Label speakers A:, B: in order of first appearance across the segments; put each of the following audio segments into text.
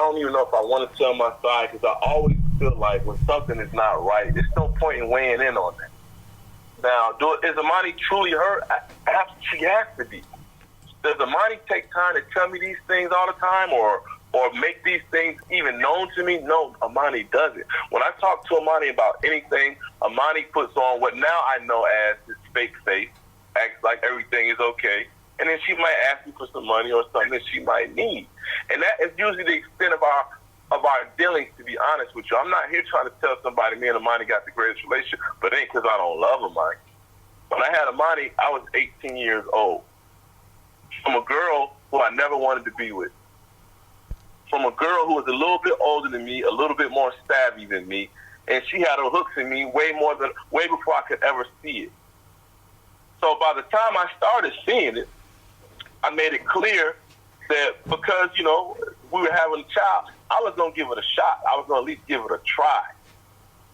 A: don't even know if I want to tell my side because I always feel like when something is not right, there's no point in weighing in on that. Now, is Amani truly hurt? She has to be. Does Amani take time to tell me these things all the time or make these things even known to me? No, Amani doesn't. When I talk to Amani about anything, Amani puts on what now I know as his fake face, acts like everything is okay, and then she might ask me for some money or something that she might need. And that is usually the extent of our dealings, to be honest with you. I'm not here trying to tell somebody me and Amani got the greatest relationship, but it ain't because I don't love Amani. When I had Amani, I was 18 years old. From a girl who I never wanted to be with. From a girl who was a little bit older than me, a little bit more savvy than me, and she had her hooks in me way before I could ever see it. So by the time I started seeing it, I made it clear that because, we were having a child, I was going to give it a shot. I was going to at least give it a try.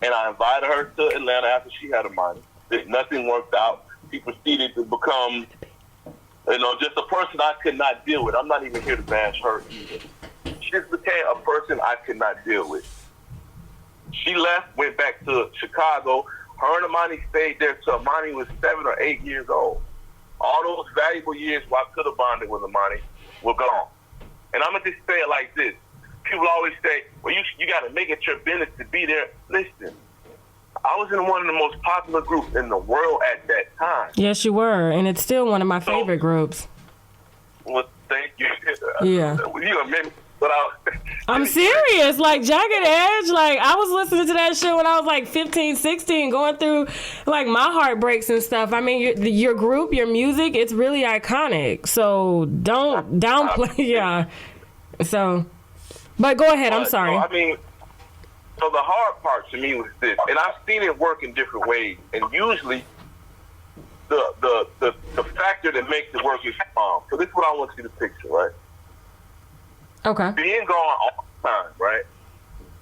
A: And I invited her to Atlanta after she had Amani. Nothing worked out. She proceeded to become, just a person I could not deal with. I'm not even here to bash her either. She just became a person I could not deal with. She left, went back to Chicago. Her and Amani stayed there till Amani was 7 or 8 years old. All those valuable years where I could have bonded with Amani were gone. And I'm going to just say it like this. People always say, well, you got to make it your business to be there. Listen, I was in one of the most popular groups in the world at that time.
B: Yes, you were. And it's still one of my favorite groups.
A: Well, thank you.
B: Yeah.
A: You admit, but
B: I'm serious. Like, Jagged Edge, like, I was listening to that shit when I was like 15, 16, going through like my heartbreaks and stuff. I mean, your group, your music, it's really iconic. So don't downplay. Yeah. So, but go ahead. I'm sorry.
A: So the hard part to me was this, and I've seen it work in different ways, and usually the factor that makes it work is mom. So this is what I want you to picture, right?
B: Okay.
A: Being gone all the time, right?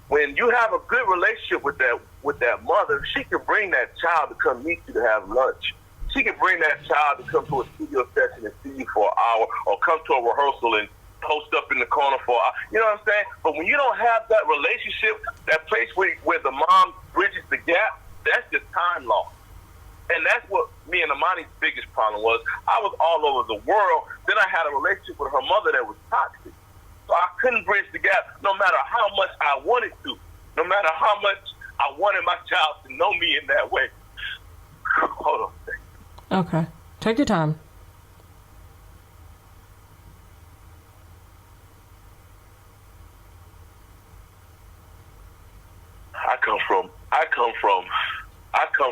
A: When you have a good relationship with that mother, she can bring that child to come meet you to have lunch. She can bring that child to come to a studio session and see you for an hour, or come to a rehearsal and post up in the corner for an hour. You know what I'm saying? But when you don't have that relationship, that place where the mom bridges the gap, that's just time lost. And that's what me and Amani's biggest problem was. I was all over the world. Then I had a relationship with her mother that was toxic. So I couldn't bridge the gap no matter how much I wanted to, no matter how much I wanted my child to know me in that way. Hold on a second.
B: Okay. Take your time. I come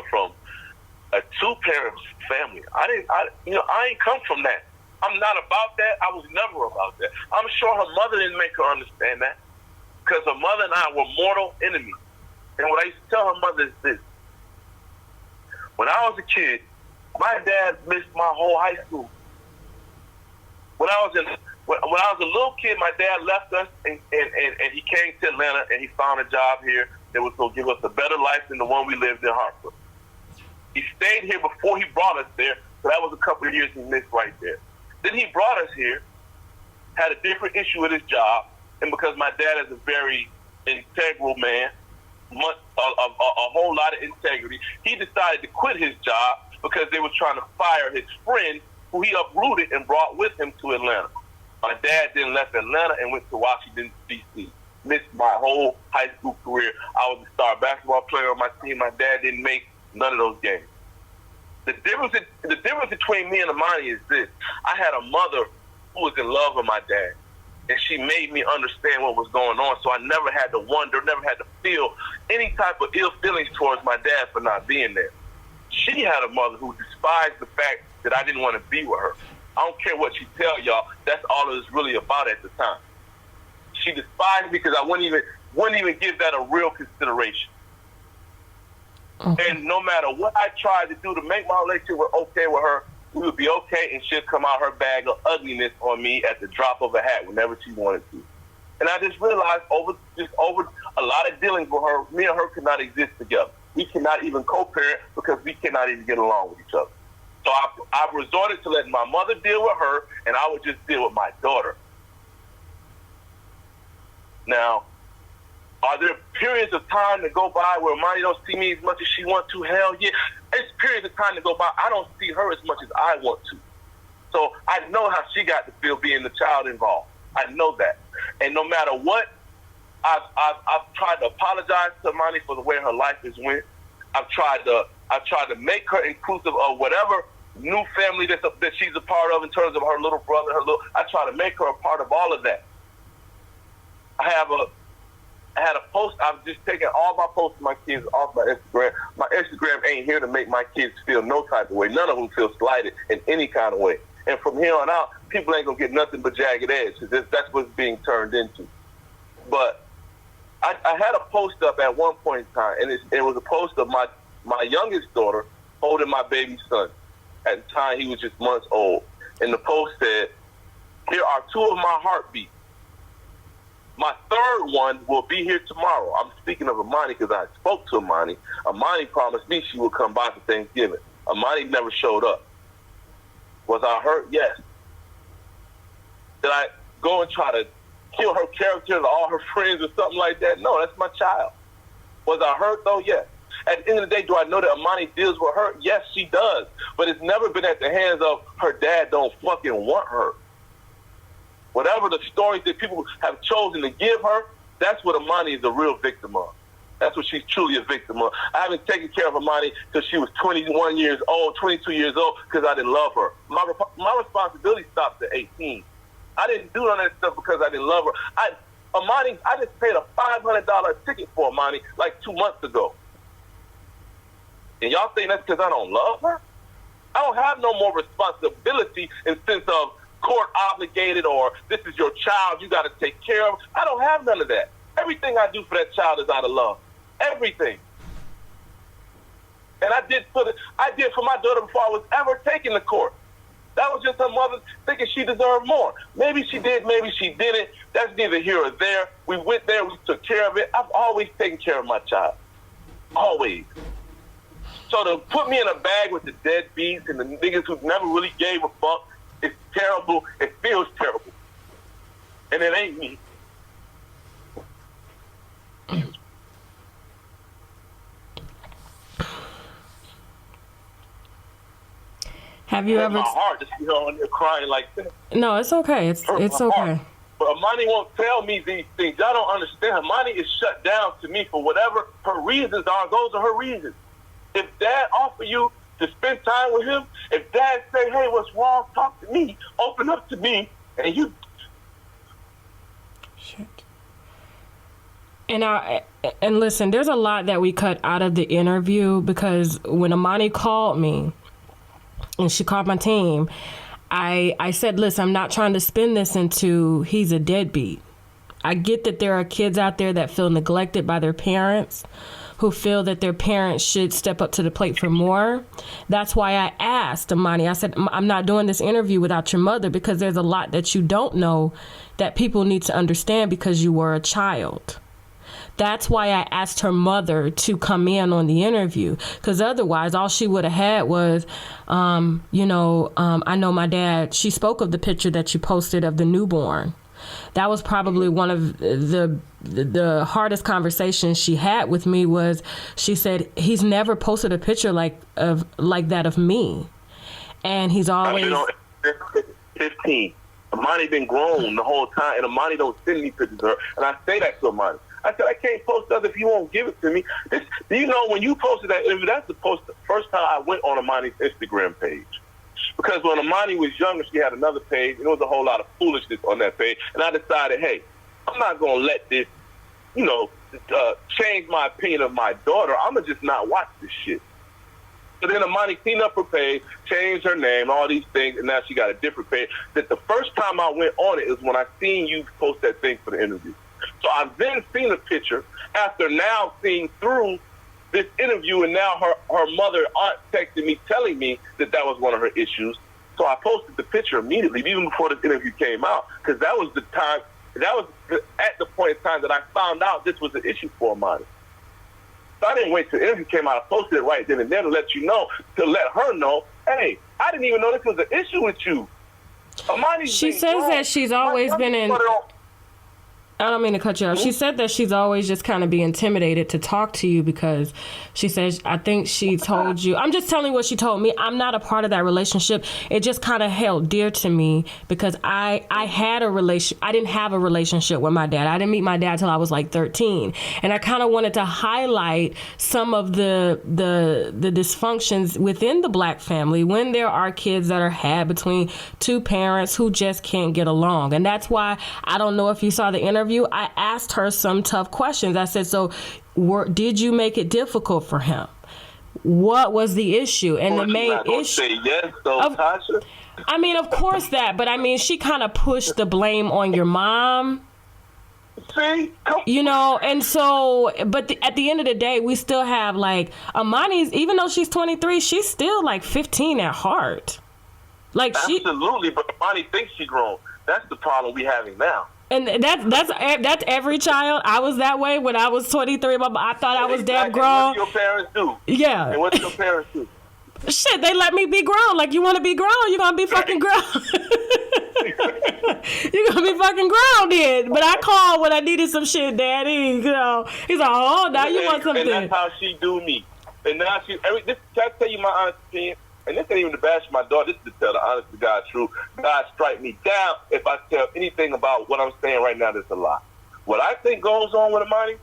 B: from a two-parent family. I ain't come from that. I'm not about that. I was never about that. I'm sure her mother didn't make her understand that, because her mother and I were mortal enemies. And what I used to tell her mother is this: when I was a kid, my dad missed my whole high school. When I was a little kid, my dad left us and he came to Atlanta and he found a job here that was going to give us a better life than the one we lived in Hartford. He stayed here before he brought us there, so that was a couple of years he missed right there. Then he brought us here, had a different issue with his job, and because my dad is a very integral man, a whole lot of integrity, he decided to quit his job because they were trying to fire his friend who he uprooted and brought with him to Atlanta. My dad then left Atlanta and went to Washington, D.C. Missed my whole high school career. I was a star basketball player on my team. My dad didn't make none of those games. The difference between me and Amani is this: I had a mother who was in love with my dad, and she made me understand what was going on, so I never had to wonder, never had to feel any type of ill feelings towards my dad for not being there. She had a mother who despised the fact that I didn't want to be with her. I don't care what she tell y'all, that's all it was really about at the time. She despised me because I wouldn't even give that a real consideration. Okay. And no matter what I tried to do to make my relationship okay with her, we would be okay, and she'd come out her bag of ugliness on me at the drop of a hat whenever she wanted to. And I just realized over a lot of dealings with her, me and her could not exist together. We cannot even co-parent because we cannot even get along with each other. So I resorted to letting my mother deal with her, and I would just deal with my daughter.
A: Now, are there periods of time that go by where Imani don't see me as much as she wants to? Hell yeah. It's periods of time that go by I don't see her as much as I want to. So I know how she got to feel being the child involved. I know that. And no matter what, I've tried to apologize to Imani for the way her life has went. I've tried to make her inclusive of whatever new family that she's a part of in terms of her little brother, I try to make her a part of all of that. I had a post. I've just taken all my posts of my kids off my Instagram. My Instagram ain't here to make my kids feel no type of way. None of them feel slighted in any kind of way. And from here on out, people ain't gonna get nothing but jagged edge. That's what's being turned into. But I had a post up at one point in time, and it was a post of my youngest daughter holding my baby son. At the time, he was just months old. And the post said, "Here are two of my heartbeats. My third one will be here tomorrow." I'm speaking of Imani because I spoke to Imani. Imani promised me she would come by for Thanksgiving. Imani never showed up. Was I hurt? Yes. Did I go and try to kill her character to all her friends or something like that? No, that's my child. Was I hurt though? Yes. At the end of the day, do I know that Imani deals with her? Yes, she does. But it's never been at the hands of her dad don't fucking want her. Whatever the stories that people have chosen to give her, that's what Imani is a real victim of. That's what she's truly a victim of. I haven't taken care of Imani because she was 21 years old, 22 years old, because I didn't love her. My responsibility stopped at 18. I didn't do none of that stuff because I didn't love her. I just paid a $500 ticket for Imani like 2 months ago. And y'all think that's because I don't love her? I don't have no more responsibility in the sense of court obligated or this is your child, you got to take care of. I don't have none of that. Everything I do for that child is out of love. Everything. And I did for my daughter before I was ever taken to court. That was just her mother thinking she deserved more. Maybe she did, maybe she didn't. That's neither here or there. We went there, we took care of it. I've always taken care of my child. Always. So to put me in a bag with the deadbeats and the niggas who never really gave a fuck, it's terrible. It feels terrible. And it ain't me.
C: Have you ever?
A: My heart to see her on there crying like that.
C: No, it's okay. It's okay.
A: Heart. But Imani won't tell me these things. Y'all don't understand. Imani is shut down to me for whatever her reasons are. Those are her reasons. If Dad offer you to spend time with him, if Dad say, "Hey, what's wrong? Talk to me. Open up to me," and you.
C: Shit. And listen, there's a lot that we cut out of the interview because when Imani called me, and she called my team, I said, listen, I'm not trying to spin this into he's a deadbeat. I get that there are kids out there that feel neglected by their parents, who feel that their parents should step up to the plate for more. That's why I asked Imani, I said, I'm not doing this interview without your mother because there's a lot that you don't know that people need to understand because you were a child. That's why I asked her mother to come in on the interview, because otherwise all she would have had was, I know my dad, she spoke of the picture that you posted of the newborn. That was probably one of the hardest conversations she had with me was she said, he's never posted a picture like that of me. And he's always...
A: 15. Imani been grown the whole time, and Imani don't send me pictures of her. And I say that to Imani. I said, I can't post other if you won't give it to me. Do you know when you posted that interview, that's the first time I went on Imani's Instagram page. Because when Imani was younger, she had another page, and there was a whole lot of foolishness on that page. And I decided, hey, I'm not going to let this, change my opinion of my daughter. I'm going to just not watch this shit. So then Imani cleaned up her page, changed her name, all these things, and now she got a different page. That the first time I went on it is when I seen you post that thing for the interview. So I've then seen a picture after now seeing through this interview, and now her mother, aunt texted me telling me that was one of her issues. So I posted the picture immediately, even before this interview came out, because that was at the point in time that I found out this was an issue for Imani. So I didn't wait till the interview came out. I posted it right then and there to let her know, hey, I didn't even know this was an issue with you.
C: She says that she's always been in... I don't mean to cut you off. She said that she's always just kind of be intimidated to talk to you because she says, I think she told you, I'm just telling you what she told me. I'm not a part of that relationship. It just kind of held dear to me because I didn't have a relationship with my dad. I didn't meet my dad till I was like 13. And I kind of wanted to highlight some of the dysfunctions within the Black family when there are kids that are had between two parents who just can't get along. And that's why I don't know if you saw the interview. I asked her some tough questions. I said, so did you make it difficult for him? What was the issue? And the main issue.
B: Say yes, though, Tasha.
C: I mean, of course that, but I mean, she kind of pushed the blame on your mom.
B: See?
C: You know, and so, but at the end of the day, we still have like Amani's, even though she's 23, she's still like 15 at heart. Like
B: Absolutely, but Amani thinks she's grown. That's the problem we having now.
C: And that's every child. I was that way when I was 23. I thought I was damn grown.
B: What do your parents do?
C: Yeah.
B: And what do your parents do?
C: Shit, they let me be grown. Like, you want to be grown? You're going to be fucking grown. You're going to be fucking grown then. But I called when I needed some shit, Daddy. You know, he's like, oh, now you want something.
B: And that's how she do me. And now can I tell you my honest opinion? And this ain't even to bash my daughter. This is to tell the honest to God truth. God strike me down if I tell anything about what I'm saying right now that's a lie. What I think goes on with Amani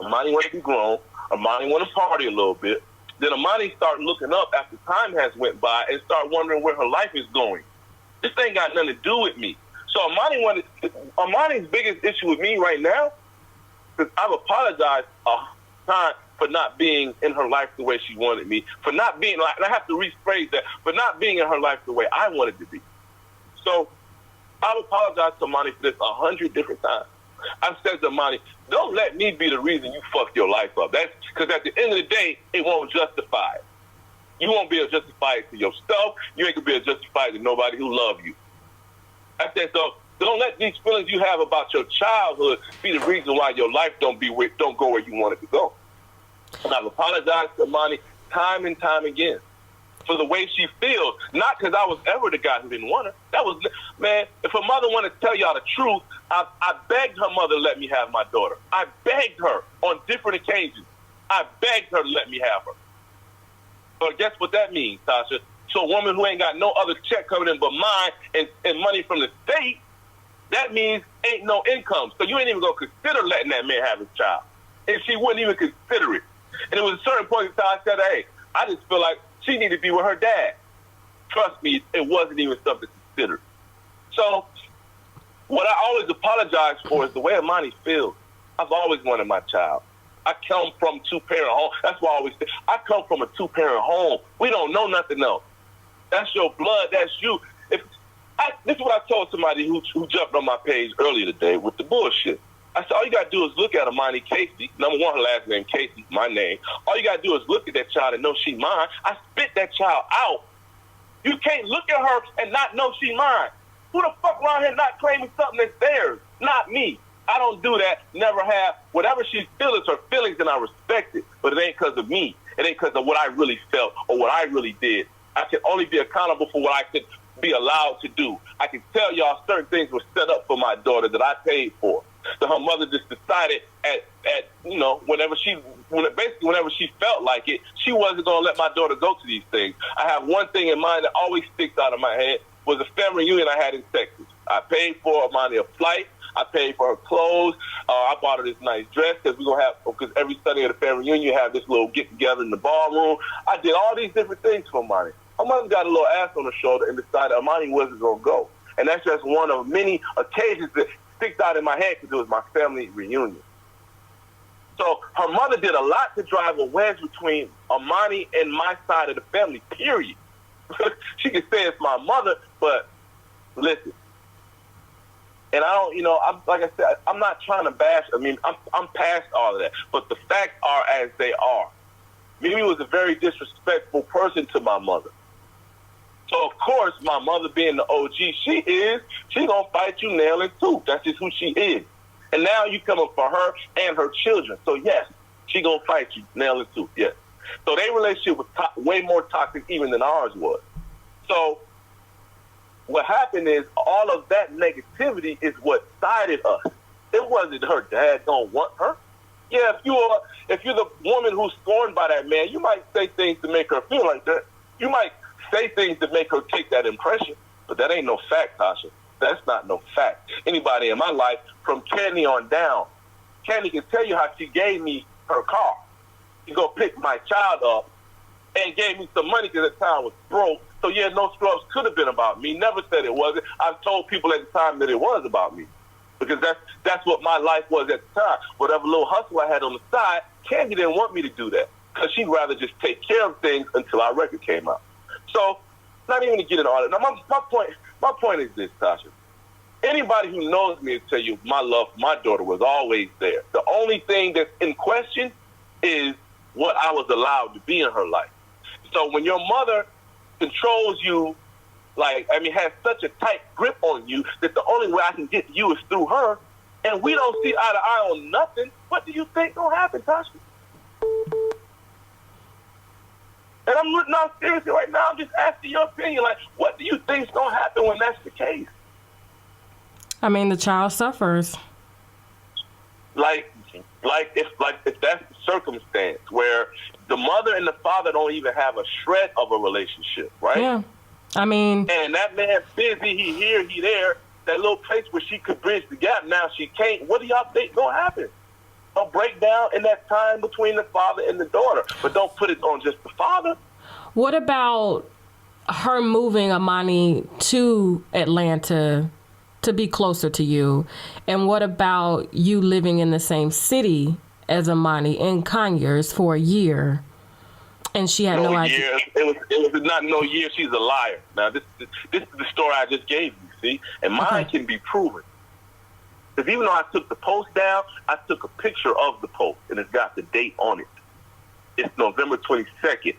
B: want to be grown. Amani want to party a little bit. Then Amani start looking up after time has went by and start wondering where her life is going. This ain't got nothing to do with me. So Amani's biggest issue with me right now, because I've apologized a time for not being in her life the way she wanted me, for not being like, and I have to rephrase that, for not being in her life the way I wanted to be. So I've apologized to Amani for this 100 different times. I've said to Amani, don't let me be the reason you fucked your life up. That's because at the end of the day, it won't justify it. You won't be able to justify it to yourself. You ain't gonna be able to justify it to nobody who love you. I said, so don't let these feelings you have about your childhood be the reason why your life don't go where you want it to go. And I've apologized to Amani time and time again for the way she feels. Not because I was ever the guy who didn't want her. That was, man, if her mother wanted to tell y'all the truth, I begged her mother to let me have my daughter. I begged her on different occasions. I begged her to let me have her. But guess what that means, Tasha? So a woman who ain't got no other check coming in but mine and money from the state, that means ain't no income. So you ain't even going to consider letting that man have his child. And she wouldn't even consider it. And it was a certain point in time I said, hey, I just feel like she needed to be with her dad. Trust me, it wasn't even something to consider. So what I always apologize for is the way Amani feels. I've always wanted my child. I come from two-parent home. That's why I always say, I come from a two-parent home. We don't know nothing else. That's your blood. That's you. This is what I told somebody who jumped on my page earlier today with the bullshit. I said, all you got to do is look at Amani Casey. Number one, her last name, Casey, my name. All you got to do is look at that child and know she mine. I spit that child out. You can't look at her and not know she mine. Who the fuck around here not claiming something that's theirs? Not me. I don't do that, never have. Whatever she feels is her feelings, and I respect it. But it ain't because of me. It ain't because of what I really felt or what I really did. I can only be accountable for what I could be allowed to do. I can tell y'all certain things were set up for my daughter that I paid for. So her mother just decided whenever she felt like it, she wasn't going to let my daughter go to these things. I have one thing in mind that always sticks out of my head was a family reunion I had in Texas. I paid for Amani a flight. I paid for her clothes. I bought her this nice dress because every Sunday at the family reunion you have this little get together in the ballroom. I did all these different things for Amani. Her mother got a little ass on her shoulder and decided Amani wasn't going to go. And that's just one of many occasions that sticks out in my head because it was my family reunion. So her mother did a lot to drive a wedge between Amani and my side of the family, period. She could say it's my mother, but listen. And I don't, like I said, I'm not trying to bash. I mean, I'm past all of that. But the facts are as they are. Mimi was a very disrespectful person to my mother. So, of course, my mother being the OG she going to fight you nail and tooth. That's just who she is. And now you come up for her and her children. So, yes, she going to fight you nail and tooth, yes. So their relationship was way more toxic even than ours was. So what happened is all of that negativity is what sided us.
A: It wasn't her dad don't want her. Yeah, if you're the woman who's scorned by that man, you might say things to make her feel like that. You might say things to make her take that impression, but that ain't no fact, Tasha. That's not no fact. Anybody in my life, from Candy on down, Candy can tell you how she gave me her car. She go pick my child up and gave me some money because the time was broke. So yeah, no scrubs could have been about me. Never said it wasn't. I've told people at the time that it was about me, because that's what my life was at the time. Whatever little hustle I had on the side, Candy didn't want me to do that, because she'd rather just take care of things until our record came out. So, not even to get into all that. Now, my point is this, Tasha. Anybody who knows me will tell you my love for my daughter was always there. The only thing that's in question is what I was allowed to be in her life. So when your mother controls you, has such a tight grip on you that the only way I can get to you is through her, and we don't see eye to eye on nothing, what do you think gonna happen, Tasha? And I'm not seriously right now. I'm just asking your opinion. Like, what do you think's gonna happen when that's the case?
C: I mean, the child suffers.
A: If that's the circumstance where the mother and the father don't even have a shred of a relationship, right?
C: Yeah. I mean,
A: and that man busy, he here, he there, that little place where she could bridge the gap, now she can't. What do y'all think gonna happen? A breakdown in that time between the father and the daughter. But don't put it on just the father.
C: What about her moving Amani to Atlanta to be closer to you? And what about you living in the same city as Amani in Conyers for a year? And she had no idea.
A: It was not no year. She's a liar. Now, this is the story I just gave you, see? And mine can be proven. Because even though I took the post down, I took a picture of the post, and it's got the date on it. It's November 22nd,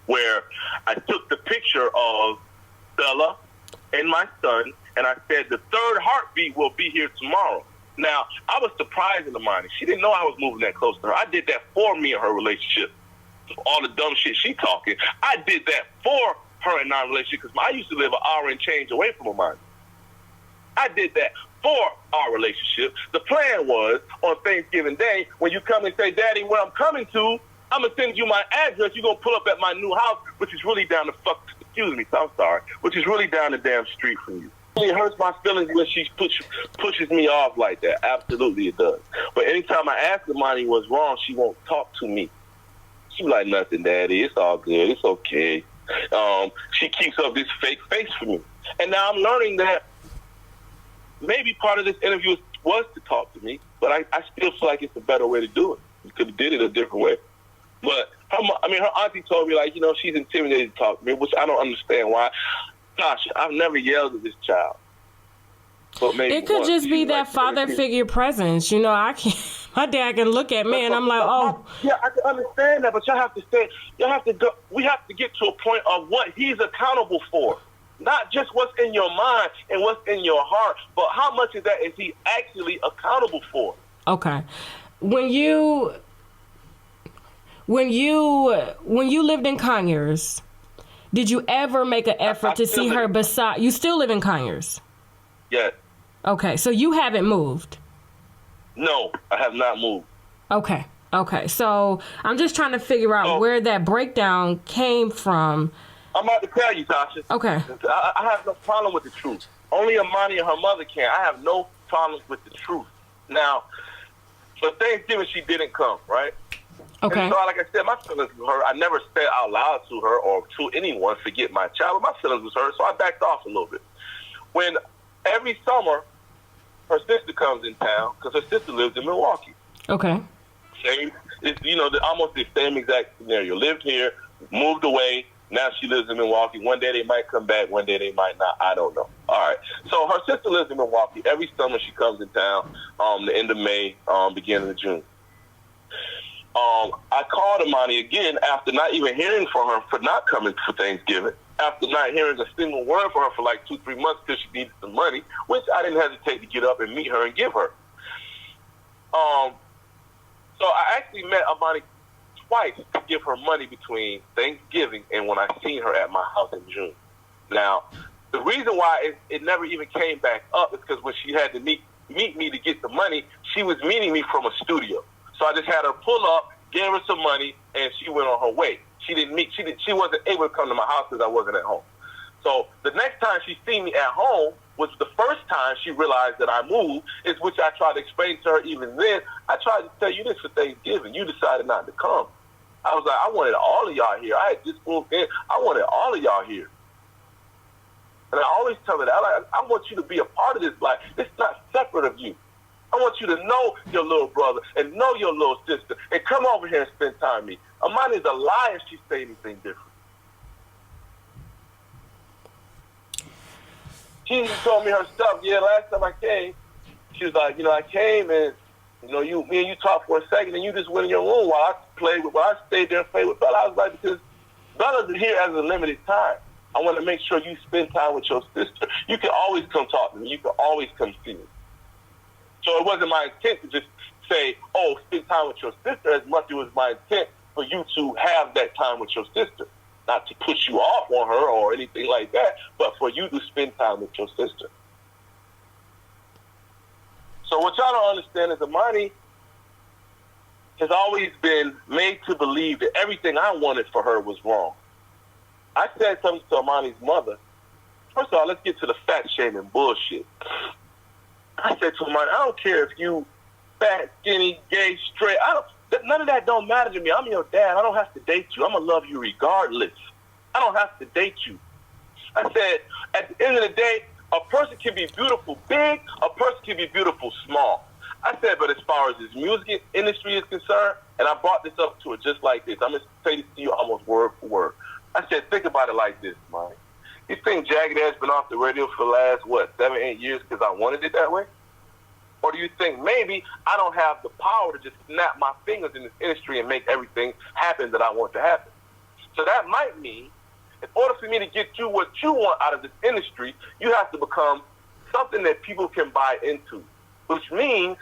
A: where I took the picture of Bella and my son, and I said the third heartbeat will be here tomorrow. Now, I was surprised in the mind. She didn't know I was moving that close to her. I did that for me and her relationship. All the dumb shit she talking, I did that for her and our relationship, because I used to live an hour and change away from Amani. I did that for our relationship. The plan was, on Thanksgiving Day, when you come and say, Daddy, where I'm coming to, I'm going to send you my address. You're going to pull up at my new house, which is really down which is really down the damn street from you. It hurts my feelings when she pushes me off like that. Absolutely it does. But anytime I ask Amani what's wrong, she won't talk to me. She be like, nothing, Daddy. It's all good. It's okay. She keeps up this fake face for me. And now I'm learning that maybe part of this interview was to talk to me, but I still feel like it's a better way to do it. You could have did it a different way. But her auntie told me, she's intimidated to talk to me, which I don't understand why. Gosh, I've never yelled at this child. But maybe
C: it could just be that father figure presence. I can't. My dad can look at me and I'm like, oh.
A: Yeah, I can understand that, but we have to get to a point of what he's accountable for. Not just what's in your mind and what's in your heart, but how much of that is he actually accountable for?
C: Okay. When you lived in Conyers, did you ever make an effort to see her beside? You still live in Conyers?
A: Yes.
C: Okay, so you haven't moved?
A: No, I have not moved.
C: Okay. So I'm just trying to figure out where that breakdown came from.
A: I'm about to tell you, Tasha.
C: Okay.
A: I have no problem with the truth. Only Amani and her mother can. I have no problems with the truth. Now, for Thanksgiving, she didn't come, right?
C: Okay.
A: And so, like I said, my feelings with her, I never said out loud to her or to anyone, forget my child. My feelings with her, so I backed off a little bit. When every summer, her sister comes in town, because her sister lives in Milwaukee.
C: Okay.
A: Almost the same exact scenario. Lived here, moved away. Now she lives in Milwaukee. One day they might come back. One day they might not. I don't know. All right. So her sister lives in Milwaukee. Every summer she comes in town, the end of May, beginning of June. I called Amani again after not even hearing from her for not coming for Thanksgiving. After not hearing a single word from her for like 2-3 months because she needed some money, which I didn't hesitate to get up and meet her and give her. So I actually met Amani twice to give her money between Thanksgiving and when I seen her at my house in June. Now, the reason why it never even came back up is because when she had to meet meet me to get the money. She was meeting me from a studio. So I just had her pull up, gave her some money, and she went on her way. She wasn't able to come to my house because I wasn't at home. So the next time she seen me at home was the first time she realized that I moved, is which I tried to explain to her even then. I tried to tell you this for Thanksgiving. You decided not to come. I was like, I wanted all of y'all here. I had just moved in. I wanted all of y'all here. And I always tell her that. I want you to be a part of this life. It's not separate of you. I want you to know your little brother and know your little sister and come over here and spend time with me. Amani's a liar if she say anything different. She even told me her stuff. Yeah, last time I came, she was like, I came and, me and you talked for a second and you just went in your room while I stayed there and played with Bella. I was like, because Bella's here as a limited time. I want to make sure you spend time with your sister. You can always come talk to me. You can always come see me. So it wasn't my intent to just say, oh, spend time with your sister, as much as it was my intent for you to have that time with your sister. Not to push you off on her or anything like that, but for you to spend time with your sister. So what y'all don't understand is Amani has always been made to believe that everything I wanted for her was wrong. I said something to Amani's mother. First of all, let's get to the fat shaming bullshit. I said to Amani, I don't care if you fat, skinny, gay, straight. None of that don't matter to me. I'm your dad. I don't have to date you. I'm going to love you regardless. I don't have to date you. I said, at the end of the day, a person can be beautiful big, a person can be beautiful small. I said, but as far as this music industry is concerned, and I brought this up to her just like this. I'm going to say this to you almost word for word. I said, think about it like this, man. You think Jagged has been off the radio for the last, 7, 8 years because I wanted it that way? Or do you think maybe I don't have the power to just snap my fingers in this industry and make everything happen that I want to happen? So that might mean, in order for me to get you what you want out of this industry, you have to become something that people can buy into. Which means,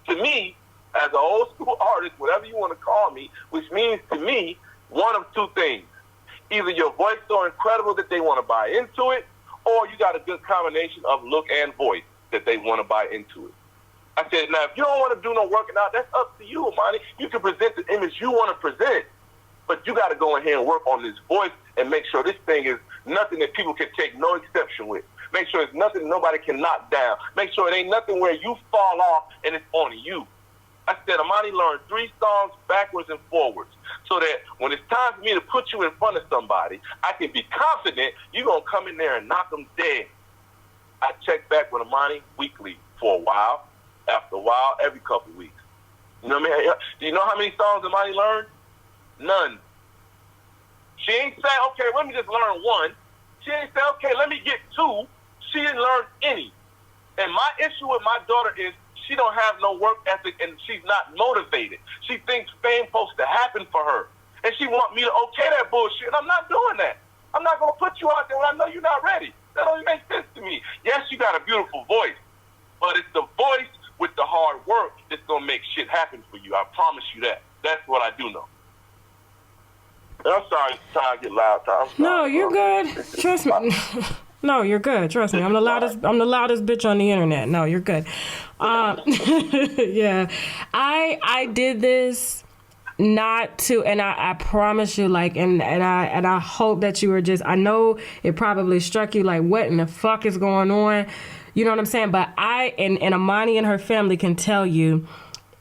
A: to me, as an old school artist, whatever you want to call me, which means to me, one of two things. Either your voice so incredible that they want to buy into it, or you got a good combination of look and voice that they want to buy into it. I said, now, if you don't want to do no working out, that's up to you, Amani. You can present the image you want to present, but you got to go in here and work on this voice and make sure this thing is nothing that people can take no exception with. Make sure it's nothing nobody can knock down. Make sure it ain't nothing where you fall off and it's on you. I said, Amani learned 3 songs backwards and forwards so that when it's time for me to put you in front of somebody, I can be confident you're going to come in there and knock them dead. I check back with Amani weekly for a while. After a while, every couple weeks. You know what I mean? Do you know how many songs Amani learned? None. She ain't say, okay, let me just learn 1. She ain't say, okay, let me get 2. She didn't learn any. And my issue with my daughter is she don't have no work ethic and she's not motivated. She thinks fame's supposed to happen for her. And she want me to okay that bullshit, and I'm not doing that. I'm not going to put you out there when I know you're not ready. That don't even make sense to me. Yes, you got a beautiful voice, but it's the voice with the hard work that's going to make shit happen for you. I promise you that. That's what I do know. I'm sorry, time to get loud.
C: No, you're good. Trust me. No, you're good. Trust me. I'm the loudest bitch on the internet. No, you're good. Yeah. I did this not to, and I promise you, like, and I hope that you were just, I know it probably struck you like, what in the fuck is going on? You know what I'm saying? But I and Amani and her family can tell you,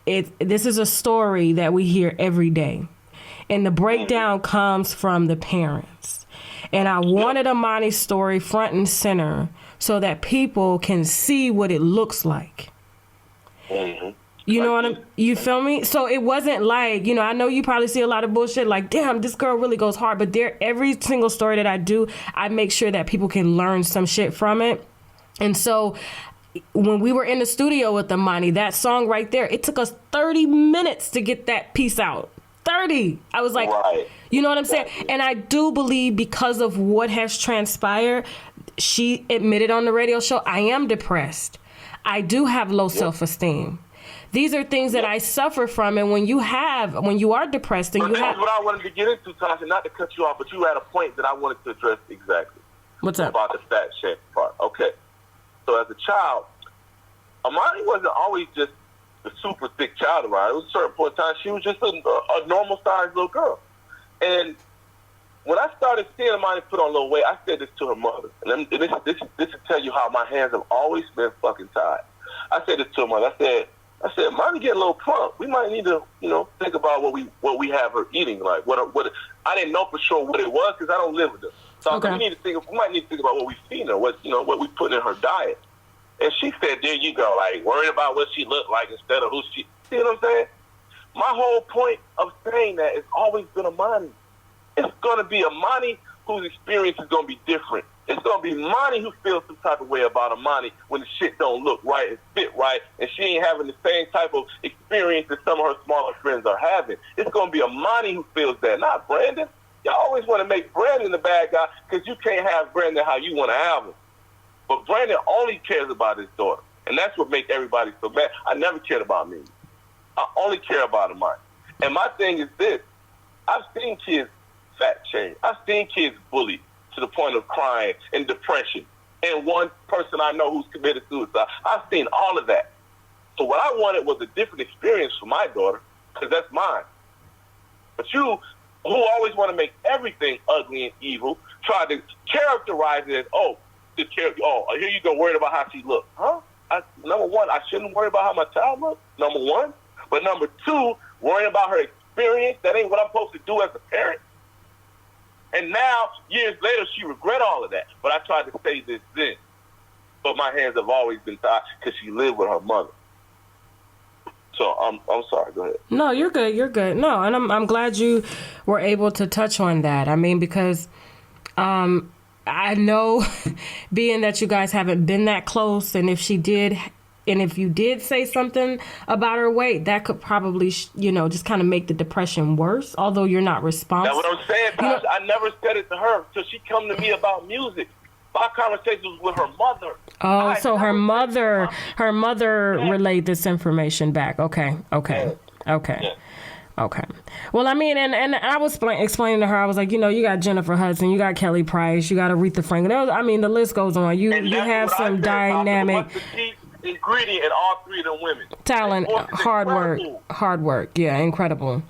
C: this is a story that we hear every day. And the breakdown comes from the parents. And I wanted Amani's story front and center so that people can see what it looks like.
A: Mm-hmm.
C: You know you feel me? So it wasn't like, I know you probably see a lot of bullshit like, damn, this girl really goes hard. But every single story that I do, I make sure that people can learn some shit from it. And so when we were in the studio with Amani, that song right there, it took us 30 minutes to get that piece out. 30. I was like, right. You know what I'm saying? And I do believe because of what has transpired, she admitted on the radio show, I am depressed. I do have low self-esteem. These are things that I suffer from. And when you are depressed and
A: that's what I wanted to get into, Tasha, not to cut you off, but you had a point that I wanted to address exactly.
C: What's up?
A: About the fat shame part. Okay. So as a child, Amani wasn't always just the super thick child around. It was a certain point in time she was just a normal sized little girl. And when I started seeing Amani put on a little weight, I said this to her mother. And this will tell you how my hands have always been fucking tied. I said this to her mother. I said, Amani get a little plump. We might need to, think about what we have her eating. Like what I didn't know for sure what it was because I don't live with her. So
C: okay.
A: we might need to think about what we feed her, what we put in her diet. And she said, there you go, like worried about what she looked like instead of who she. See what I'm saying? My whole point of saying that has always been Amani. It's going to be Amani whose experience is going to be different. It's going to be Amani who feels some type of way about Amani when the shit don't look right and fit right, and she ain't having the same type of experience that some of her smaller friends are having. It's going to be Amani who feels that, not Brandon. Y'all always want to make Brandon the bad guy because you can't have Brandon how you want to have him. But Brandon only cares about his daughter, and that's what makes everybody so mad. I never cared about me. I only care about Amani. And my thing is this. I've seen kids fat shame. I've seen kids bullied to the point of crying and depression. And one person I know who's committed suicide. I've seen all of that. So what I wanted was a different experience for my daughter, because that's mine. But you, who always want to make everything ugly and evil, try to characterize it as, here you go, worried about how she looks. Huh? Number one, I shouldn't worry about how my child looks, number one. But number two, worrying about her experience, that ain't what I'm supposed to do as a parent. And now, years later, she regret all of that. But I tried to say this then. But my hands have always been tied because she lived with her mother. So I'm sorry. Go ahead.
C: No, you're good. You're good. No, and I'm glad you were able to touch on that. I mean, because I know, being that you guys haven't been that close, and if you did say something about her weight, that could probably, just kind of make the depression worse, although you're not responsible.
A: That's what I'm saying, Tasha. I never said it to her until she come to me about music. My conversation was with her mother.
C: Oh, so her mother relayed this information back. Okay. Well, I mean, and I was explaining to her, I was like, you got Jennifer Hudson, you got Kelly Price, you got Aretha Franklin. The list goes on. You have some dynamic.
A: What's the key ingredient in all three of them women?
C: Talent, hard work. Yeah, incredible.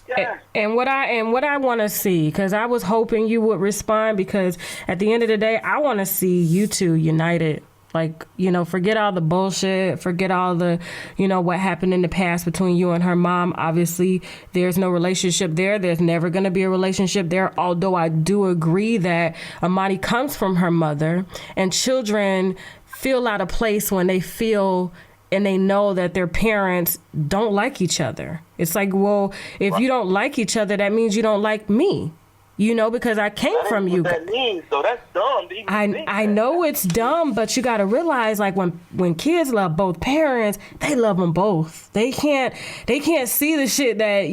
C: Yes. And what I want to see, because I was hoping you would respond, because at the end of the day, I want to see you two united. Like, forget all the bullshit, forget all the, what happened in the past between you and her mom. Obviously, there's no relationship there. There's never going to be a relationship there. Although I do agree that Amani comes from her mother, and children feel out of place when they feel and they know that their parents don't like each other. It's like, well, if you don't like each other, that means you don't like me. Because I came from you.
A: That means, though. That's dumb to even think
C: I know it's dumb, but you got to realize, like, when kids love both parents, they love them both. They can't see the shit that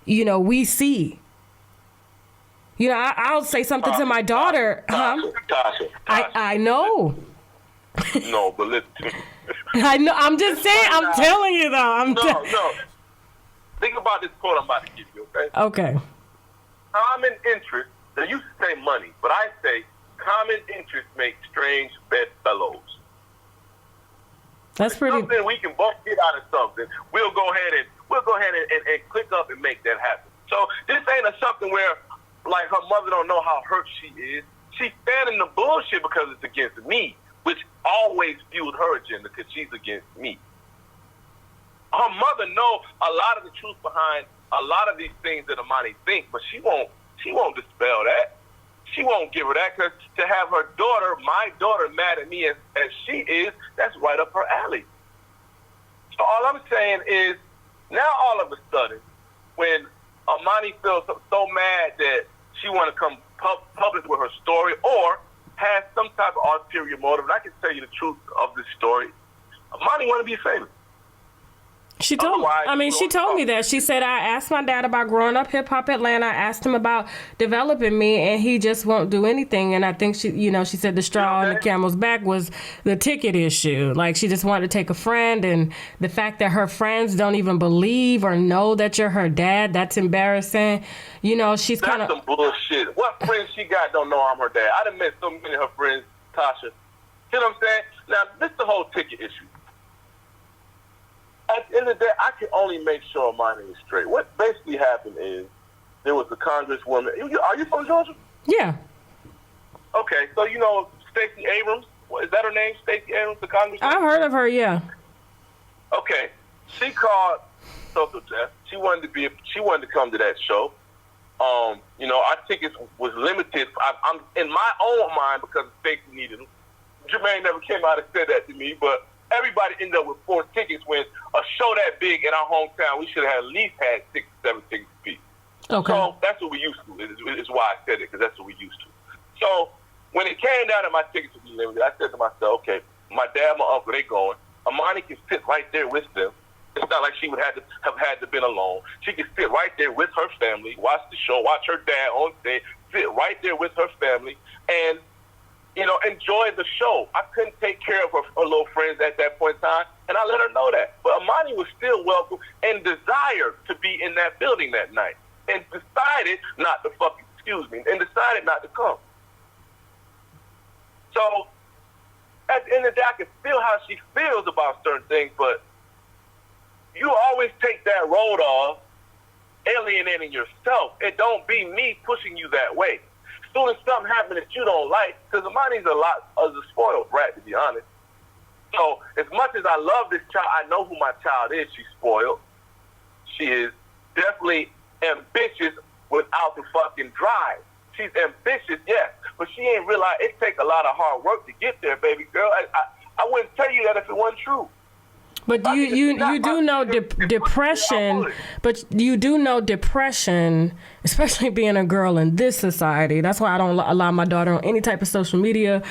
C: we see. I'll say something to my daughter.
A: Tasha.
C: I know.
A: No, but listen to me.
C: I know. I'm just saying. I'm telling you, though.
A: No. Think about this quote I'm about to give you. Okay.
C: Okay.
A: Common interest, they used to say money, but I say common interest makes strange bedfellows.
C: That's pretty.
A: Something we can both get out of something. We'll go ahead and click up and make that happen. So this ain't something where, like, her mother don't know how hurt she is. She's standing the bullshit because it's against me, which always fueled her agenda because she's against me. Her mother know a lot of the truth behind a lot of these things that Amani thinks, but she won't dispel that. She won't give her that, because to have her daughter, my daughter, mad at me as she is, that's right up her alley. So all I'm saying is, now all of a sudden, when Amani feels so mad that she want to come public with her story, or has some type of ulterior motive, and I can tell you the truth of this story, Amani want to be famous.
C: She told me that. She said, I asked my dad about growing up hip hop Atlanta. I asked him about developing me, and he just won't do anything. And I think she said the straw on the camel's back was the ticket issue. Like, she just wanted to take a friend, and the fact that her friends don't even believe or know that you're her dad, that's embarrassing. She's kind of...
A: That's some bullshit. What friends she got don't know I'm her dad? I done met so many of her friends, Tasha. See what I'm saying? Now, this is the whole ticket issue. At the end of the day, I can only make sure Imani is straight. What basically happened is there was a congresswoman. Are you from Georgia?
C: Yeah.
A: Okay, so you know Stacey Abrams. Is that her name? Stacey Abrams, the congresswoman?
C: I've heard of her, yeah.
A: Okay, she called Social Jeff. She wanted to come to that show. You know, our tickets was limited. I'm in my own mind because Stacey needed them. Jermaine never came out and said that to me, but everybody ended up with 4 tickets. When a show that big in our hometown, we should have at least had 6 or 7 tickets apiece.
C: Okay.
A: So that's what we used to. It's why I said it, because that's what we used to. So when it came down to my tickets to be limited, I said to myself, okay, my dad, my uncle, they going. Imani can sit right there with them. It's not like she would have had to been alone. She can sit right there with her family, watch the show, watch her dad on stage, sit right there with her family, and, you know, enjoy the show. I couldn't take care of her little friends at that point in time, and I let her know that. But Imani was still welcome and desired to be in that building that night, and decided not to decided not to come. So at the end of the day, I can feel how she feels about certain things, but you always take that road off, alienating yourself. It don't be me pushing you that way. As soon as something happens that you don't like, because Imani's a lot of a spoiled brat, to be honest. So as much as I love this child, I know who my child is. She's spoiled. She is definitely ambitious without the fucking drive. She's ambitious, yes, but she ain't realize it takes a lot of hard work to get there, baby girl. I wouldn't tell you that if it wasn't true.
C: But you do know depression, but you do know depression, especially being a girl in this society. That's why I don't allow my daughter on any type of social media.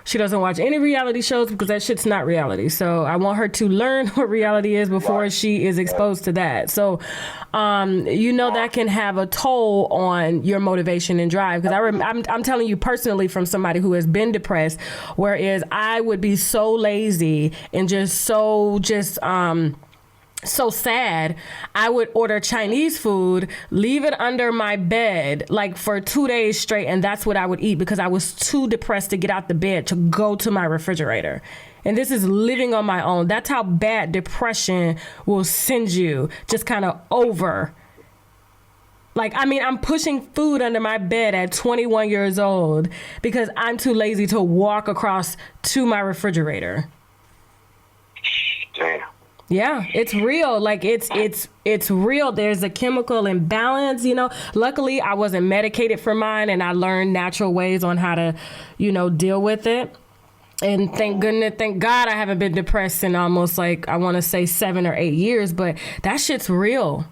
C: She doesn't watch any reality shows because that shit's not reality. So I want her to learn what reality is before she is exposed to that. So, you know, that can have a toll on your motivation and drive. Because I'm telling you personally from somebody who has been depressed, whereas I would be so lazy and so sad, I would order Chinese food, leave it under my bed like for 2 days straight, and that's what I would eat because I was too depressed to get out the bed to go to my refrigerator. And this is living on my own. That's how bad depression will send you, just kind of over. Like, I mean, I'm pushing food under my bed at 21 years old because I'm too lazy to walk across to my refrigerator.
A: Damn.
C: Yeah, it's real. Like it's real. There's a chemical imbalance, you know. Luckily, I wasn't medicated for mine and I learned natural ways on how to, you know, deal with it. And thank God I haven't been depressed in almost like, I want to say 7 or 8 years, but that shit's real.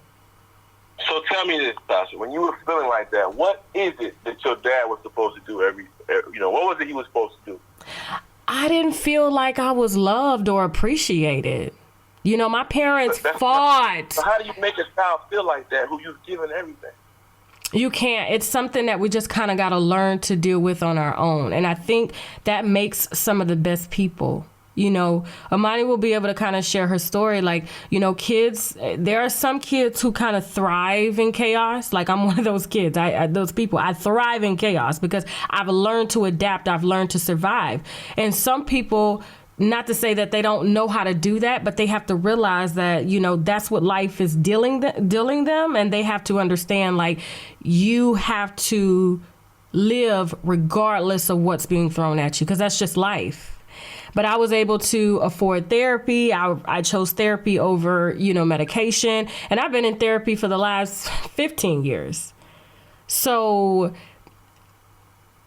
A: So tell me this, Tasha, when you were feeling like that, what is it that your dad was supposed to do what was it he was supposed to do?
C: I didn't feel like I was loved or appreciated. You know, my parents fought.
A: So how do you make a child feel like that who you've given everything?
C: You can't. It's something that we just kind of got to learn to deal with on our own. And I think that makes some of the best people. You know, Imani will be able to kind of share her story. Like, you know, kids, there are some kids who kind of thrive in chaos. Like, I'm one of those kids, those people. I thrive in chaos because I've learned to adapt. I've learned to survive. And some people, not to say that they don't know how to do that, but they have to realize that, you know, that's what life is dealing them. And they have to understand, like, you have to live regardless of what's being thrown at you, because that's just life. But I was able to afford therapy. I chose therapy over, you know, medication. And I've been in therapy for the last 15 years. So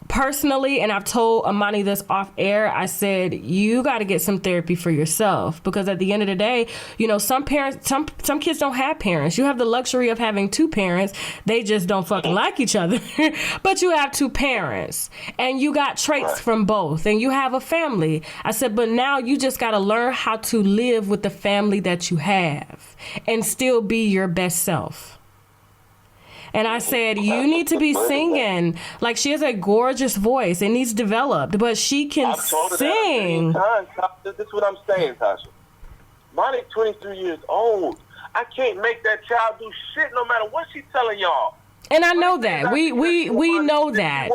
C: personally, and I've told Imani this off air, I said, you got to get some therapy for yourself, because at the end of the day, you know, some parents, some kids don't have parents. You have the luxury of having 2 parents. They just don't fucking like each other. But you have 2 parents and you got traits from both and you have a family. I said, but now you just got to learn how to live with the family that you have and still be your best self. And I said, you need to be singing. Like, she has a gorgeous voice. It needs developed, but she can sing.
A: This is what I'm saying, Tasha. Monty's 23 years old. I can't make that child do shit no matter what she's telling y'all.
C: And I know that. We know that.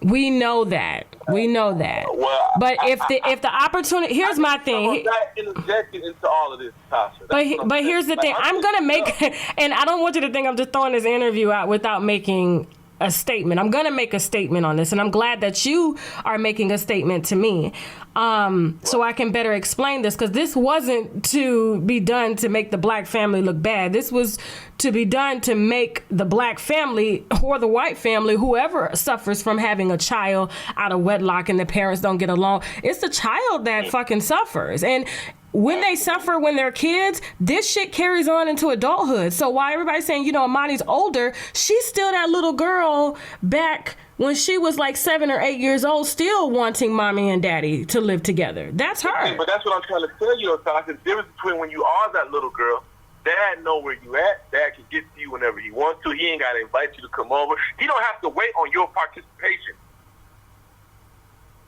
C: We know that. We know that.
B: Well,
C: but if the opportunity, here's my thing.
B: Not interjected into all of this, Tasha.
C: But here's the thing. I'm gonna make, and I don't want you to think I'm just throwing this interview out without making a statement. I'm gonna make a statement on this, and I'm glad that you are making a statement to me, so I can better explain this, because this wasn't to be done to make the black family look bad. This was to be done to make the black family or the white family, whoever suffers from having a child out of wedlock and the parents don't get along, it's the child that fucking suffers. And when they suffer when they're kids, this shit carries on into adulthood. So while everybody's saying, you know, Amani's older, she's still that little girl back when she was like 7 or 8 years old, still wanting mommy and daddy to live together. That's her.
B: But that's what I'm trying to tell you, Tasha. The difference between when you are that little girl, Dad know where you at. Dad can get to you whenever he wants to. He ain't got to invite you to come over. He don't have to wait on your participation.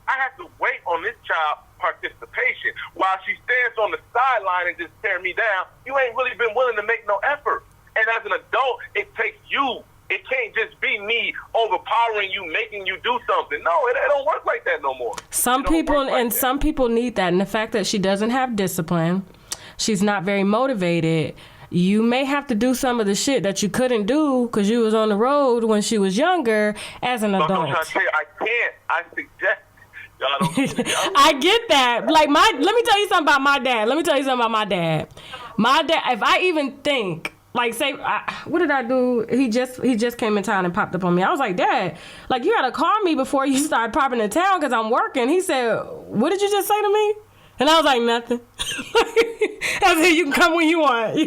B: I have to wait on this child participation. While she stands on the sideline and just tear me down, you ain't really been willing to make no effort. And as an adult, it takes you. It can't just be me overpowering you, making you do something. No, it don't work like that no more.
C: Some people need that. And the fact that she doesn't have discipline, she's not very motivated. You may have to do some of the shit that you couldn't do because you was on the road when she was younger as an adult.
B: I'm trying to tell you, I can't. I suggest.
C: I get that. Like let me tell you something about my dad. My dad, if I even think, like, say, what did I do? He just came in town and popped up on me. I was like, Dad, like, you gotta call me before you start popping in town because I'm working. He said, what did you just say to me? And I was like, nothing. I said, you can come when you want.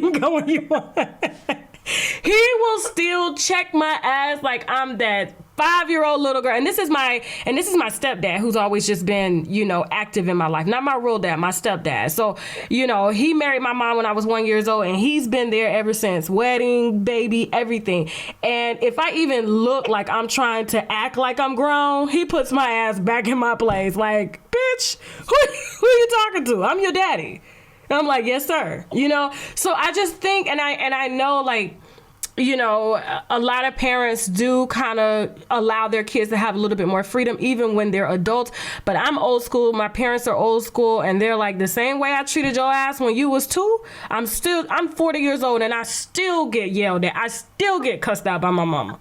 C: He will still check my ass like I'm that 5-year-old little girl. And this is my stepdad, who's always just been, you know, active in my life. Not my real dad, my stepdad. So, you know, he married my mom when I was 1 year old, and he's been there ever since. Wedding, baby, everything. And if I even look like I'm trying to act like I'm grown, he puts my ass back in my place. Like, bitch, who are you talking to? I'm your daddy. And I'm like, yes, sir. You know? So I just think, and I know, like, you know, a lot of parents do kind of allow their kids to have a little bit more freedom, even when they're adults. But I'm old school. My parents are old school. And they're like, the same way I treated your ass when you was 2, I'm 40 years old and I still get yelled at. I still get cussed out by my mama.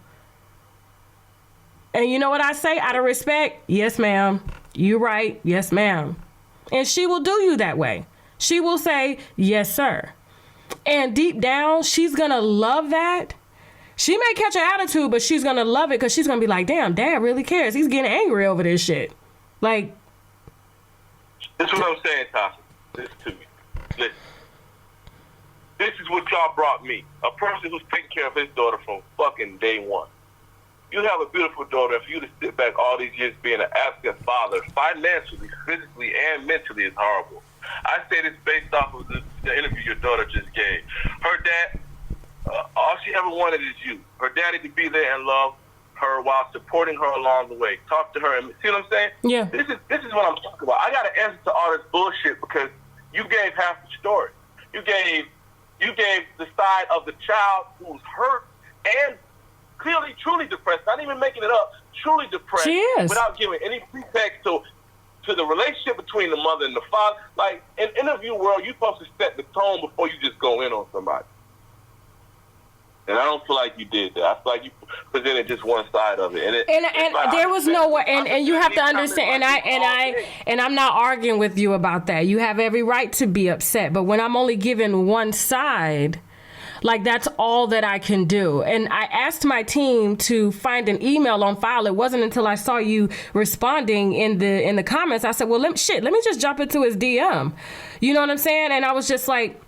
C: And you know what I say out of respect? Yes, ma'am. You right. Yes, ma'am. And she will do you that way. She will say, yes, sir. And deep down, she's going to love that. She may catch an attitude, but she's going to love it because she's going to be like, damn, Dad really cares. He's getting angry over this shit. Like.
B: This is what I'm saying, Tasha. Listen to me. Listen. This is what y'all brought me. A person who's taking care of his daughter from fucking day one. You have a beautiful daughter. And for you to sit back all these years being an absent father, financially, physically, and mentally is horrible. I say this based off of the interview your daughter just gave. Her dad, all she ever wanted is you. Her daddy to be there and love her while supporting her along the way. Talk to her and see what I'm saying?
C: Yeah.
B: This is what I'm talking about. I got to answer to all this bullshit because you gave half the story. You gave the side of the child who's hurt and clearly truly depressed. Not even making it up. Truly depressed.
C: She is. Without
B: giving any pretext to the relationship between the mother and the father. Like, in interview world, you're supposed to set the tone before you just go in on somebody. And I don't feel like you did that. I feel like you presented just one side of it.
C: And there was no way, and you have to understand, and I'm not arguing with you about that. You have every right to be upset, but when I'm only given one side, like, that's all that I can do. And I asked my team to find an email on file. It wasn't until I saw you responding in the comments. I said, well, let me just jump into his DM. You know what I'm saying? And I was just like,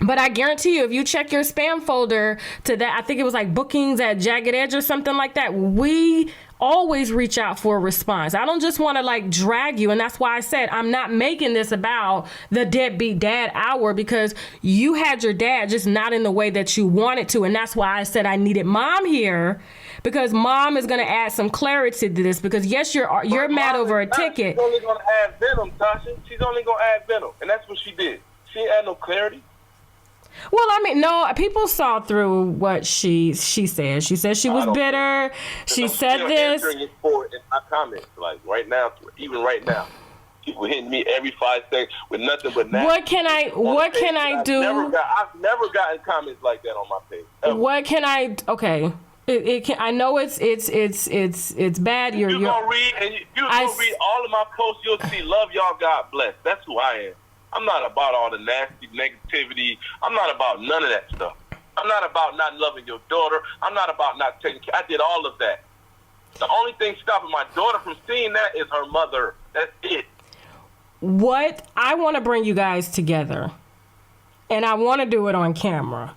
C: but I guarantee you, if you check your spam folder to that, I think it was like bookings at Jagged Edge or something like that, we always reach out for a response. I don't just want to like drag you. And that's why I said I'm not making this about the deadbeat dad hour, because you had your dad, just not in the way that you wanted to. And that's why I said I needed mom here, because mom is going to add some clarity to this, because yes, you're mad over a ticket.
B: She's only going to add venom, Tasha. She's only going to add venom. And that's what she did. She ain't add no clarity.
C: Well, I mean, no, people saw through what she said. She said she was bitter. She said this.
B: I'm for in my comments, like right now, even right now, people hitting me every 5 seconds with nothing but nasty.
C: What can I do?
B: I've never gotten comments like that on my page. Ever.
C: What can I? Okay. It can. I know it's bad.
B: You're gonna read and you gonna read all of my posts. You'll see love y'all. God bless. That's who I am. I'm not about all the nasty negativity. I'm not about none of that stuff. I'm not about not loving your daughter. I'm not about not taking care. I did all of that. The only thing stopping my daughter from seeing that is her mother. That's it.
C: What I want to bring you guys together, and I want to do it on camera.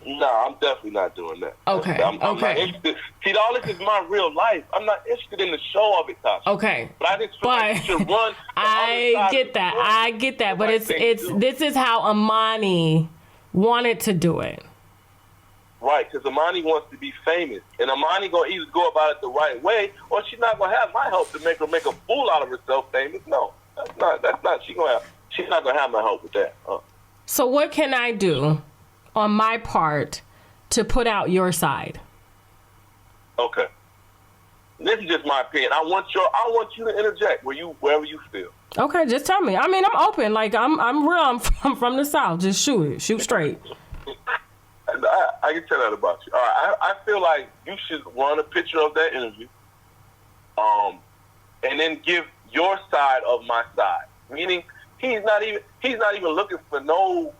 B: No, I'm definitely not doing that.
C: Okay.
B: I'm not interested. See, all this is my real life. I'm not interested in the show of it, Tasha.
C: Okay.
B: But I just feel like you should run.
C: I get that. But this is how Amani wanted to do it.
B: Right, because Amani wants to be famous, and Amani gonna either go about it the right way, or she's not gonna have my help to make her make a fool out of herself famous. No, that's not. She's not gonna have my help with that.
C: So what can I do on my part to put out your side?
B: Okay. This is just my opinion. I want you to interject wherever you feel.
C: Okay, just tell me. I mean, I'm open. Like I'm real. I'm from the South. Just shoot straight.
B: I can tell that about you. All right, I feel like you should run a picture of that interview, and then give your side of my side. Meaning, he's not even looking for no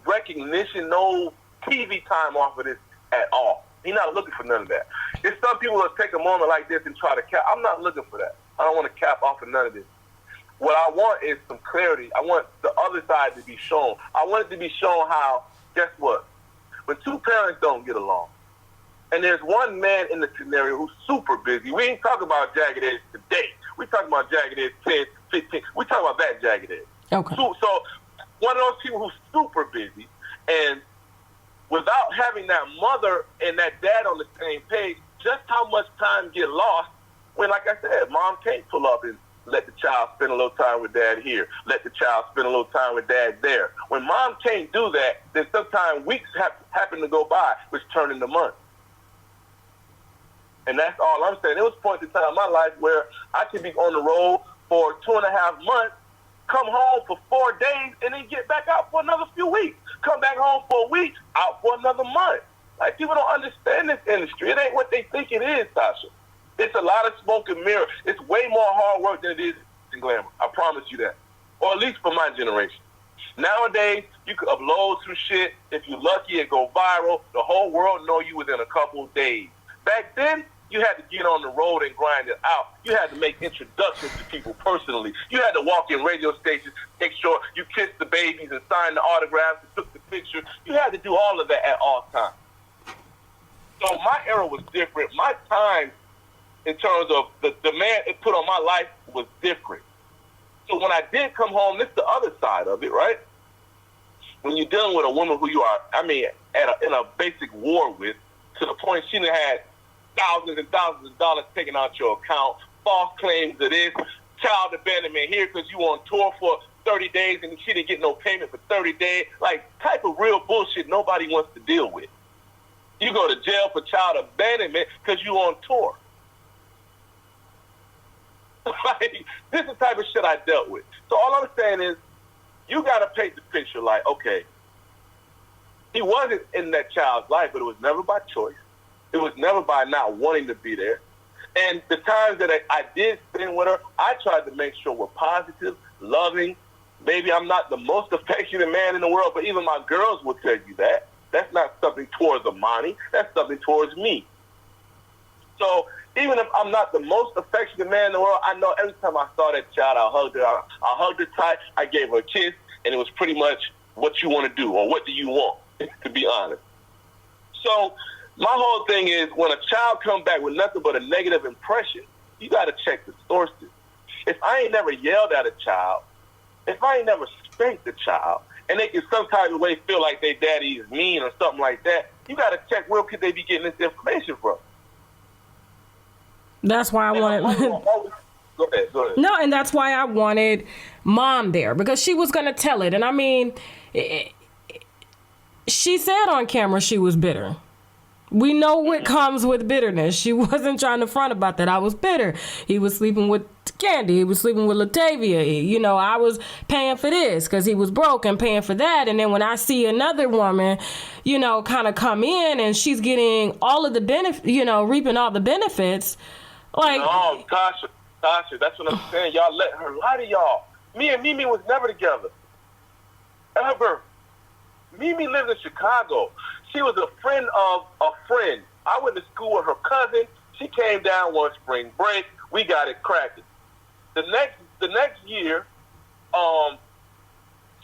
B: recognition, no TV time off of this at all. He's not looking for none of that. There's some people that take a moment like this and try to cap. I'm not looking for that. I don't want to cap off of none of this. What I want is some clarity. I want the other side to be shown. I want it to be shown how, guess what? When two parents don't get along, and there's one man in the scenario who's super busy. We ain't talking about Jagged Edge today. We talking about Jagged Edge 10, 15. We talking about that Jagged Edge.
C: Okay.
B: So one of those people who's super busy, and without having that mother and that dad on the same page, just how much time get lost when, like I said, mom can't pull up and let the child spend a little time with dad here. Let the child spend a little time with dad there. When mom can't do that, then sometimes weeks happen to go by, which turn into months. And that's all I'm saying. There was points in time in my life where I could be on the road for 2.5 months, come home for 4 days, and then get back out for another few weeks. Come back home for a week, out for another month. Like, people don't understand this industry. It ain't what they think it is, Tasha. It's a lot of smoke and mirror. It's way more hard work than it is in glamour. I promise you that. Or at least for my generation. Nowadays, you can upload some shit. If you're lucky, it go viral. The whole world know you within a couple of days. Back then, you had to get on the road and grind it out. You had to make introductions to people personally. You had to walk in radio stations, make sure you kissed the babies and signed the autographs and took the picture. You had to do all of that at all times. So my era was different. My time, in terms of the demand it put on my life, was different. So when I did come home, this is the other side of it, right? When you're dealing with a woman who you are, in a basic war with, to the point she done had thousands and thousands of dollars taken out your account, false claims of this, child abandonment here because you on tour for 30 days and she didn't get no payment for 30 days, like type of real bullshit nobody wants to deal with. You go to jail for child abandonment because you on tour. Like, this is the type of shit I dealt with. So all I'm saying is, you got to paint the picture like, okay, he wasn't in that child's life, but it was never by choice. It was never by not wanting to be there. And the times that I did spend with her, I tried to make sure were positive, loving. Maybe I'm not the most affectionate man in the world, but even my girls will tell you that. That's not something towards Amani. That's something towards me. So even if I'm not the most affectionate man in the world, I know every time I saw that child, I hugged her. I hugged her tight. I gave her a kiss, and it was pretty much what you want to do or what do you want, to be honest. So my whole thing is, when a child comes back with nothing but a negative impression, you got to check the sources. If I ain't never yelled at a child, if I ain't never spanked a child, and they can some type of way feel like their daddy is mean or something like that, you got to check where could they be getting this information from.
C: That's why I wanted.
B: Go ahead.
C: No, and that's why I wanted Mom there, because she was going to tell it. And I mean, she said on camera she was bitter. We know what comes with bitterness. She wasn't trying to front about that. I was bitter. He was sleeping with Candy. He was sleeping with Latavia. You know, I was paying for this because he was broke and paying for that. And then when I see another woman, you know, kind of come in and she's getting all of the benefits, you know, reaping all the benefits. Like,
B: no, Tasha, that's what I'm saying. Y'all let her lie to y'all. Me and Mimi was never together. Ever. Mimi lived in Chicago. She was a friend of a friend. I went to school with her cousin. She came down one spring break. We got it cracking. The next year,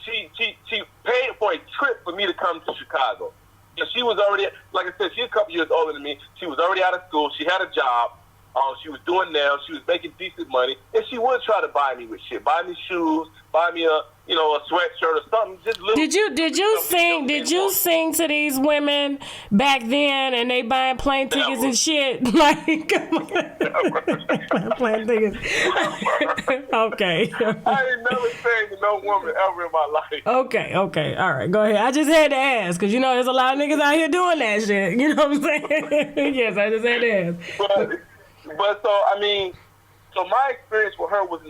B: she paid for a trip for me to come to Chicago. And she was already, like I said, she's a couple years older than me. She was already out of school. She had a job. She was doing nails. She was making decent money, and she would try to buy me with shit, buy me shoes, buy me a sweatshirt or something. Just little. Did
C: you sing to these women back then, and they buying plane tickets and shit? Like, come on. Plane tickets. Okay.
B: I ain't never sang to no woman ever in my life.
C: Okay, all right, go ahead. I just had to ask, because you know there's a lot of niggas out here doing that shit. You know what I'm saying? Yes, I just had to ask.
B: But so, I mean, so my experience with her was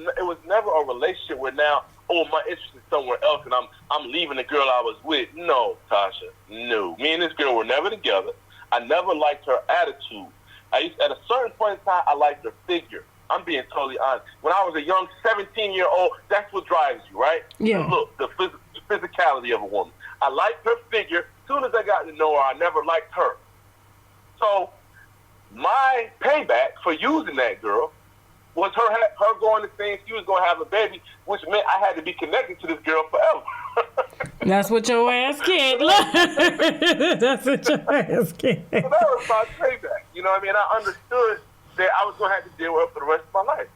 B: never a relationship where now, my interest is somewhere else and I'm leaving the girl I was with. No, Tasha, no. Me and this girl were never together. I never liked her attitude. At a certain point in time, I liked her figure. I'm being totally honest. When I was a young 17-year-old, that's what drives you, right?
C: Yeah.
B: Look, the physicality of a woman. I liked her figure. As soon as I got to know her, I never liked her. So my payback for using that girl was her going to think she was going to have a baby, which meant I had to be connected to this girl forever.
C: That's what your ass get. That's what your ass get.
B: So that was my payback. You know what I mean? I understood that I was going to have to deal with her for the rest of my life.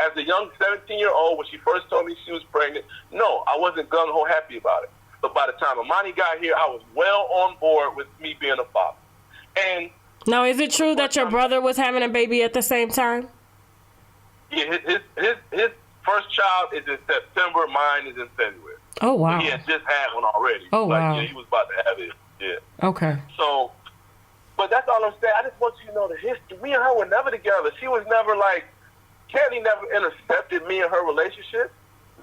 B: As a young 17-year-old, when she first told me she was pregnant, no, I wasn't gung-ho happy about it. But by the time Amani got here, I was well on board with me being a father. And
C: now, is it true that your brother was having a baby at the same time?
B: Yeah, his first child is in September. Mine is in February.
C: Oh, wow.
B: He had just had one already.
C: Oh, wow.
B: Yeah, he was about to have it. Yeah.
C: Okay.
B: So, but that's all I'm saying. I just want you to know the history. Me and her were never together. She was never like, Candy never intercepted me and her relationship.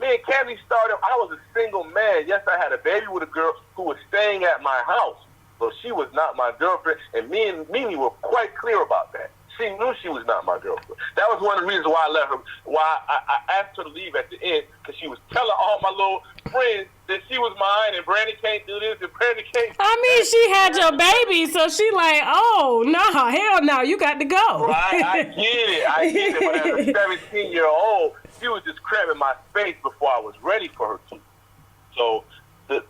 B: Me and Candy started, I was a single man. Yes, I had a baby with a girl who was staying at my house. So she was not my girlfriend, and me and Mimi were quite clear about that. She knew she was not my girlfriend. That was one of the reasons why I let her, why I asked her to leave at the end, because she was telling all my little friends that she was mine, and Brandy can't do this, and Brandy can't do
C: I mean, she had your baby, so she like, oh, no, hell no, you got to go.
B: Right, I get it. But as a 17-year-old, she was just cramming my space before I was ready for her to. So, that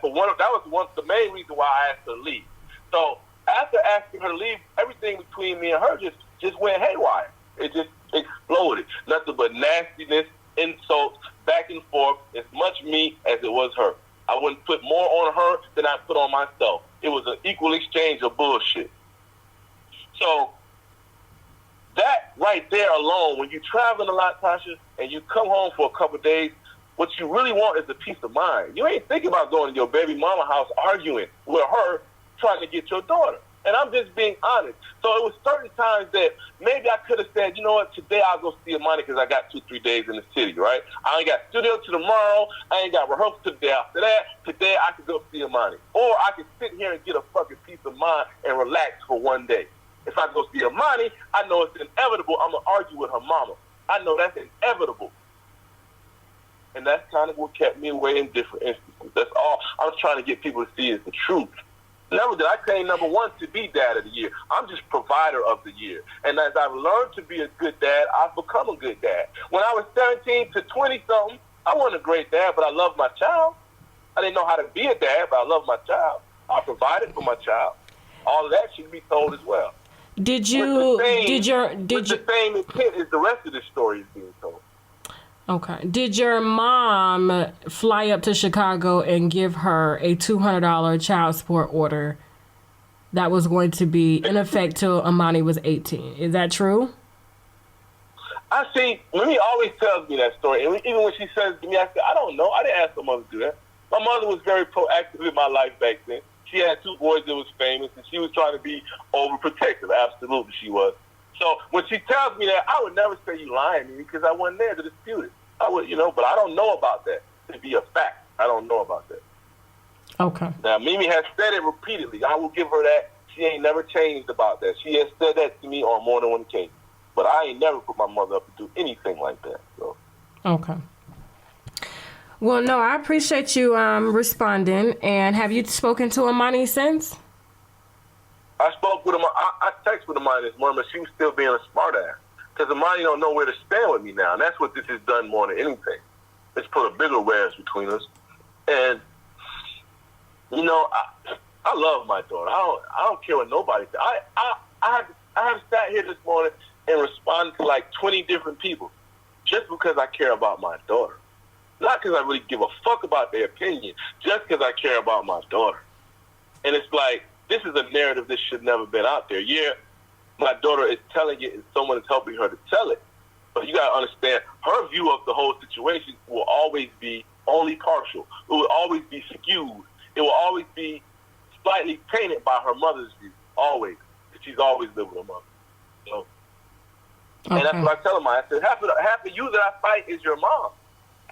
B: was the main reason why I asked her to leave. So after asking her to leave, everything between me and her just went haywire. It just exploded. Nothing but nastiness, insults, back and forth, as much me as it was her. I wouldn't put more on her than I put on myself. It was an equal exchange of bullshit. So that right there alone, when you're traveling a lot, Tasha, and you come home for a couple of days, what you really want is a peace of mind. You ain't thinking about going to your baby mama house arguing with her trying to get your daughter. And I'm just being honest. So it was certain times that maybe I could have said, you know what, today I'll go see Amani because I got 2-3 days in the city, right? I ain't got studio till tomorrow. I ain't got rehearsal till the day after that. Today I could go see Amani. Or I could sit here and get a fucking peace of mind and relax for one day. If I go see Amani, I know it's inevitable I'm going to argue with her mama. I know that's inevitable. And that's kind of what kept me away in different instances. That's all I'm trying to get people to see is the truth. Never did I claim number one to be dad of the year. I'm just provider of the year. And as I've learned to be a good dad, I've become a good dad. When I was 17 to 20-something, I wasn't a great dad, but I loved my child. I didn't know how to be a dad, but I loved my child. I provided for my child. All of that should be told as well.
C: The
B: same intent as the rest of the story is being told.
C: Okay. Did your mom fly up to Chicago and give her a $200 child support order that was going to be in effect till Amani was 18? Is that true?
A: I see, Mimi always tells me that story. And even when she says to me, I said, I don't know. I didn't ask my mother to do that. My mother was very proactive in my life back then. She had 2 boys that was famous, and she was trying to be overprotective. Absolutely, she was. So when she tells me that, I would never say you lying to me because I wasn't there to dispute it. I would, but I don't know about that to be a fact. I don't know about that.
C: Okay.
A: Now, Mimi has said it repeatedly. I will give her that. She ain't never changed about that. She has said that to me on more than one occasion. But I ain't never put my mother up to do anything like that. So.
C: Okay. Well, no, I appreciate you responding. And have you spoken to Amani since?
A: I spoke with him. I texted with Amani this morning, but she was still being a smart ass. Because Amani don't know where to stand with me now. And that's what this has done more than anything. It's put a bigger wedge between us. And, I love my daughter. I don't care what nobody says. I have sat here this morning and responded to like 20 different people just because I care about my daughter. Not because I really give a fuck about their opinion, just because I care about my daughter. And it's like, this is a narrative that should never been out there. Yeah, my daughter is telling it and someone is helping her to tell it. But you got to understand, her view of the whole situation will always be only partial. It will always be skewed. It will always be slightly tainted by her mother's view, always. Because she's always lived with her mother. So,
C: okay.
A: And that's what I tell them. I said, half of you that I fight is your mom.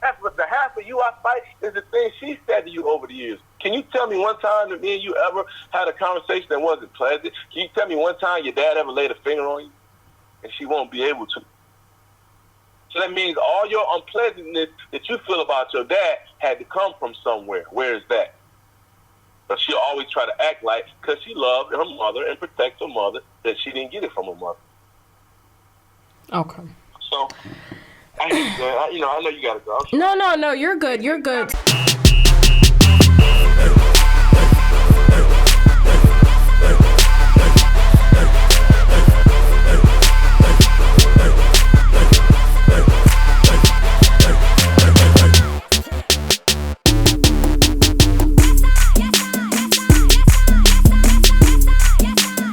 A: Half of you I fight is the thing she said to you over the years. Can you tell me one time that me and you ever had a conversation that wasn't pleasant? Can you tell me one time your dad ever laid a finger on you? And she won't be able to. So that means all your unpleasantness that you feel about your dad had to come from somewhere. Where is that? But she'll always try to act like, because she loved her mother and protects her mother, that she didn't get it from her mother.
C: Okay.
A: So, I know you got to go.
C: No, you're good. You're good.